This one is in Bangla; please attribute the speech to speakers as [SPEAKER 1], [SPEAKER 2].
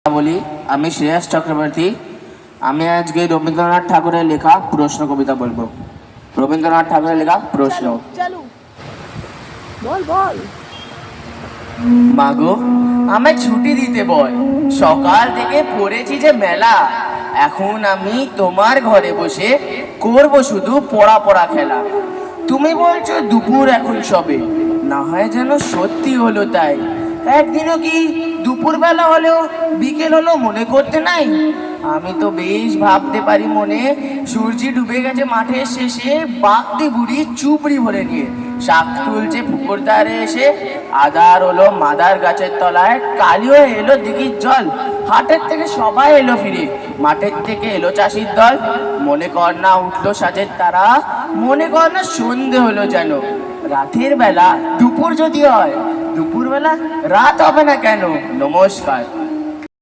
[SPEAKER 1] বলি আমি শ্রেয়াস চক্রবর্তী। আমি আজকে রবীন্দ্রনাথ ঠাকুরের লেখা প্রশ্ন কবিতা বলবো। রবীন্দ্রনাথ ঠাকুরের লেখা প্রশ্ন।
[SPEAKER 2] বল বল।
[SPEAKER 1] মাগো আমায় ছুটি দিতে বল, সকাল থেকে পড়েছি যে মেলা। এখন আমি তোমার ঘরে বসে করব শুধু পড়া পড়া খেলা। তুমি বলছো দুপুর এখন সবে, না হয় যেন সত্যি হলো তাই। একদিনও কি দুপুরবেলা হলেও বিকেল হলো মনে করতে নাই? আমি তো বেশ ভাবতে পারি মনে, সূর্য ডুবে গেছে মাঠের শেষে, বাগদি বুড়ি চুবড়ি ভরে নিয়ে শাক তুলছে পুকুর ধারে এসে। আদার হলো মাদার গাছের তলায়, কালিও এলো দিঘির জল। হাটের থেকে সবাই এলো ফিরে, মাঠের থেকে এলো চাষির দল। মনে কর না উঠলো সাজের তারা, মনে কর না সন্ধে হলো যেন। রাতের বেলা দুপুর যদি হয়, দুপুরবেলা রাত হবে না কেন? নমস্কার।